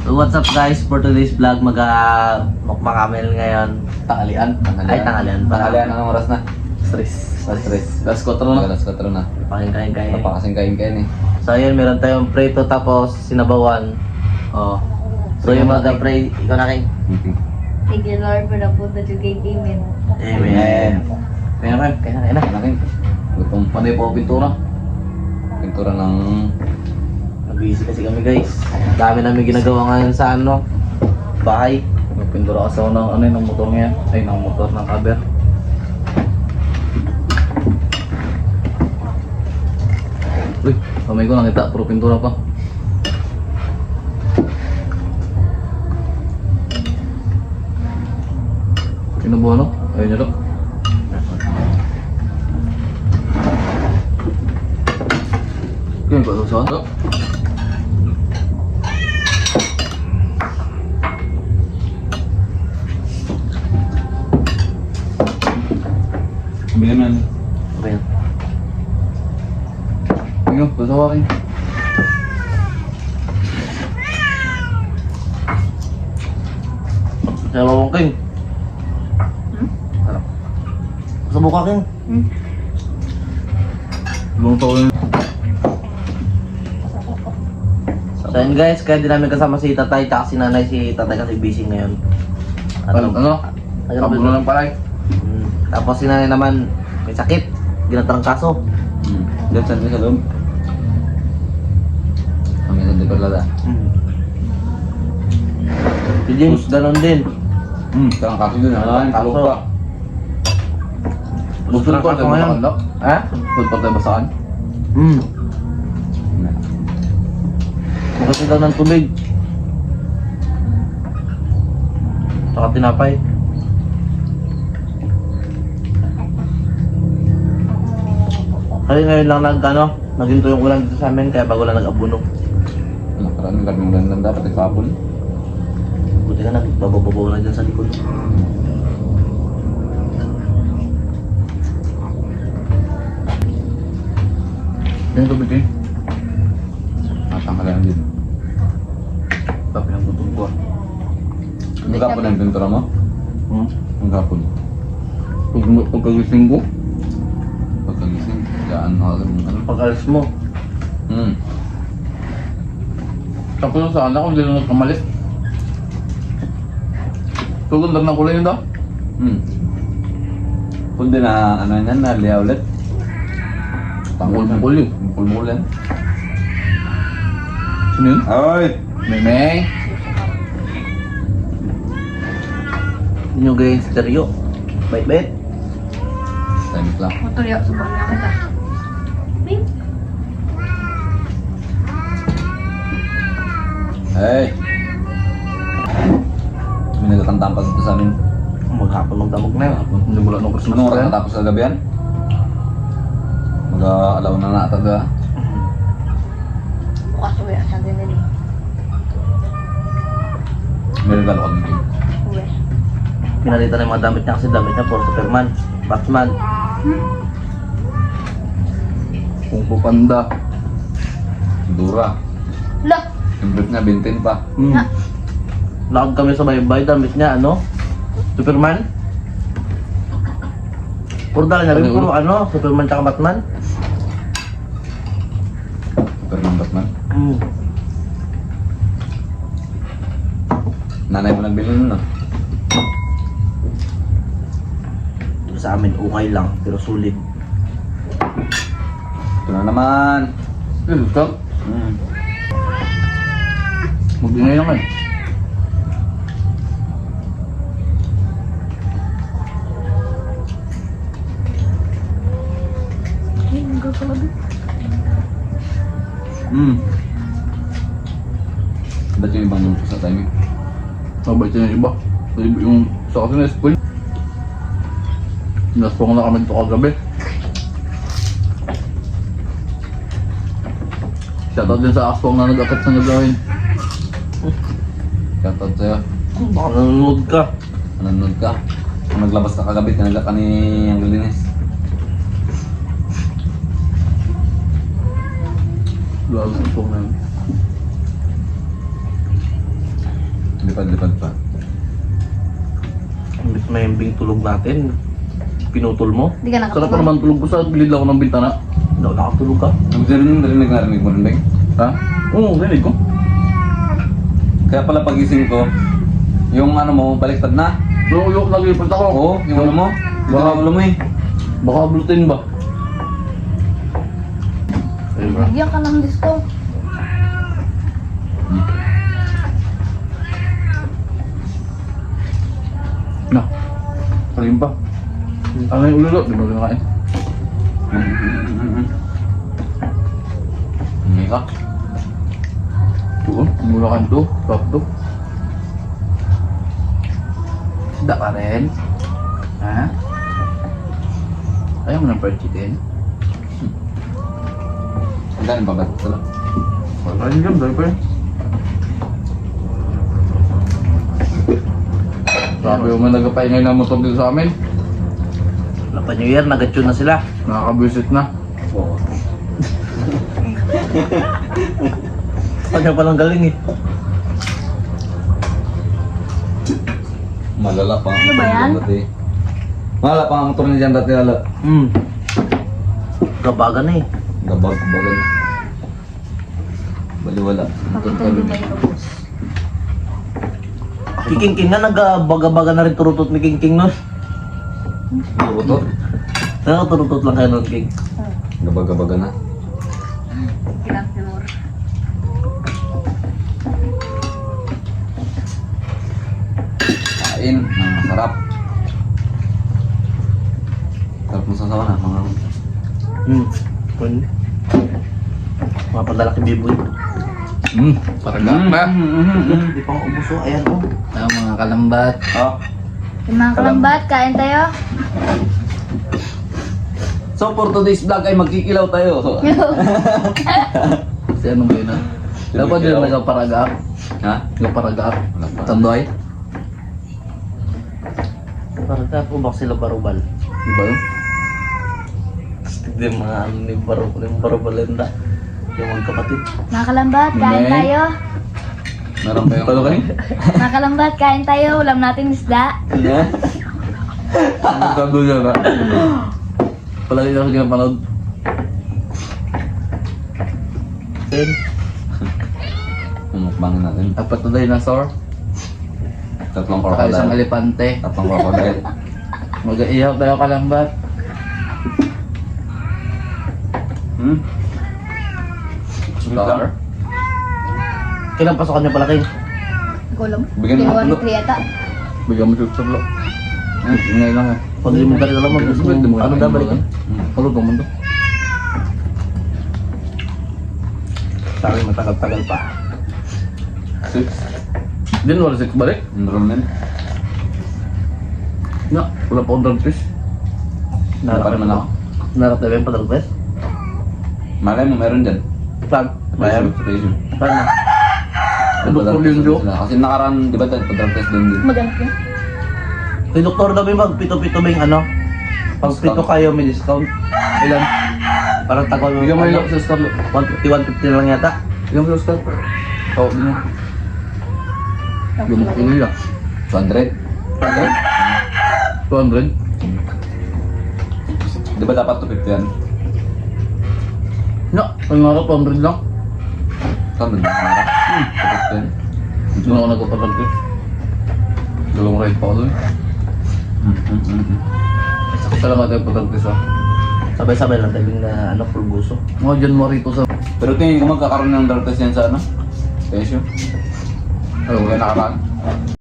So what's up guys, for today's vlog mukbang kami ngayon. Tanghalian. Ay, tanghalian pa. Tanghalian, anong oras na? Stress. Alas 4 na. Alas 4 na. Kain. Napakasing kain-kain eh. So ayun, meron tayong prito tapos sinabawan. Oh. So yung mag-pray, ikaw na kayo. Thank you Lord for the food that you gave me. Amen. Kaya na. Akin. Gutom. Panay po pintura. Pintura ng... Busy kasi kami guys. Dami namin ginagawa ngayon sa bahay. Pintura kasi ako ng motor niya. Ay, ng motor ng cover. Uy, kamay ko nakita. Puro pintura pa. Kinubuha no? Ayun nyo to. Yan ba sa ano? Bigyan na. Okay. Ayun, basawa kayo. Kaya bawang kayo. Ano? Sa mukha kayo. Ibang taon yun. So yun guys, kaya di namin kasama si tatay at si nanay. Si tatay kasi busy ngayon. Ano? Kablo lang pala eh. Tapos si nanay naman may sakit. Ginatrangkaso. Diyan saan sa loob? Kami sa likod lada. Si James, ganon din. Sarang kaso dun. Ay, Kaso. tulog pa. Gusto na Kaso pa tayo ngayon. basakan, Dok? Ha? Gusto pa tayo basakan? Makasi daw ng tubig. Saka tinapay. Kasi ngayon lang naging tuyong ulan dito sa amin kaya bago lang nag-abuno. Nakaraan, gandang gandang dapat ikapon. Buti ka nagbababaw na dyan sa likod. Yan yung tubig eh. Natangkalan din. Tapi ang gutom ko. Ang kapon ang pintura mo? Ang kapon. Pagkagising ko? Pagkagising? Yaan na alam mo ano? Pag-alis mo. Tapos sa anak ko, hindi na nagkamalit. Tugundar ng kulay yun daw? Kundi na ano yan, na liya ulit. Tangkol-mungkol yun. Mungkol-mungkol yan. Sino yun? Ay! Memeng! Yun yung gayang stereo. Bait-bait. Time lang. Motor ya, subang na kita. Bing. Hey! May nagkakantaan pa dito sa amin. Maghapon magdamog na yun. Hindi mula nung Christmas. Anong oras natapos sa gabi yan? Mag-alaw na na ata ga. Bukas uwi sa ganun eh. May regalo ka dito. Uwi. Pinalitan na yung mga damit niya kasi damit niya for Superman, Batman. Kung Fu Panda. Dura. Lah! Yung brief niya, bintin pa. Lakad kami sa baybay, damit niya Superman. Puro dala niya rin, puro Superman tsaka Batman. Super ng Batman. Mm. Nanay mo nagbili nun ah. Dito sa amin, okay lang, pero sulit. Ito na naman. Stop. Mag-ingay lang eh. Ay, nagkakalabi. Ba't yung ibang luto sa timing? Mabait siya yung iba. Yung sa kasi na-spoil. Naspong na kami dito kagabi. Shoutout din sa Aspong na nag-akat sa nagawin. Shoutout sa'yo. Baka nanonood ka. Nanonood ka. Kung naglabas ka kagabi, tinagak ka ni Angelines. Grabe ang Aspong na yun. Lipad-lipad pa. Imbis na yung bing tulog natin. Pinutol mo. Hindi ka Sarap pa nakatulog. naman tulog ko sa gilid ako ng bintana. Daw nakatulog ka. Narinig mo rin, Beng? Ha? Oo, rinig ko. Kaya pala pagising ko, yung ano mo, baliktad na. Yung nag-ipot ako. Oo, yung ulo mo. Baka ulo mo eh. Baka gluten ba? Ayun ba? Bigyan ka ng disco. Na. Kalim pa. Ano yung ulo? Di ba kinakain? Hindi ka. Oo, mula kan to. Stop to. Isda ka rin. Ha? Ayaw mo ng fried chicken? Ang daan pa ba? Sala. Wala rin dyan, driver. Sabi mo may nagpapaingay ng motor dito sa amin. Wala pa New Year, nag-tune na sila. Nakakabisit na. Oo. Kanya palang galing eh. Malala pa ang Ano ba yan? dati. Malala pa ang motor niya dyan dati, ala. Gabaga na eh. Gabag-bagan. Baliwala. Pakita nyo ba yung ubos? Kiking-king na, nagbaga-baga na rin turutot ni King-king nun. Turutot. Turutot lang kayo nun, King. Gabag-gabagan na. Kinang tinur. Kain ng masarap. Sarap mo sasawa na, mga Pwede. Mga padala kay Biboy. Paraga pa. Hindi pa ako ubuso. Ayan oh. Ayaw mga kalambat. Oh. Yung mga kalambat, kain tayo. So for today's vlog ay magkikilaw tayo. Si ano ba yun ah? Dapat yun nagparaga. Ha? Nagparaga. Wala pa. Tandoy. Parang po ba sila barubal? Di ba yun? Hindi mga ano ni barubalenda. Yung mga kapatid. Mga kalambat, kain Neng. tayo. Meron pa yung... Talo kayo? Mga kalambat, kain tayo. Ulam natin isda. Tando niya na. Palagi ako ginapanood. Then, Mumukbangin natin. Apat na dinosaur. Tatlong Saka isang crocodile. elepante. Tatlong crocodile. Mag-iihaw tayo kalambat. Star. kailan pasok niya pala King? Ikaw alam. Bigyan mo Kinuha ng ni tulo. Trieta. Bigyan mo siya sa lo. Ingay lang eh. Pag hindi mo ganito lang mag-gusto. Ano na balik? Palutong mo to. Sabi matagal-tagal pa. 6. Din wala 6 balik. Enrollment. Nga, wala pa akong drug test. Dapat naman ako. Narap na ba yung padrag-test? Malay mo, meron dyan. Saan? Bayan? Ratio. Saan na? Doktor yun, Jo. Kasi nakaraan, di ba tayo pa-drug test din din. Maghanap yun. Kay doktor daw yung magpito-pito ba yung ano? Pag pito kayo may discount. Ilan? Parang tagal mo. Bigyan mo yung sa Star. 150, 150 na lang yata. Bigyan mo yung Star. Tawag din mo. Bigyan mo ko nila. 200. 200. Di ba dapat 250 yan? Nga, ang nga 200 lang. 200 na mara. 250 yan. Hindi na ako nagpapadrug test. Dalawang ride pa ako doon. Sakit talaga tayo padrug test ah. Sabay-sabay lang tayo na ano, pulbuso. Mga January to sa... Pero tingin ko magkakaroon ng drug test yan sa ano? Ratio. Ano Kaya nakaraan.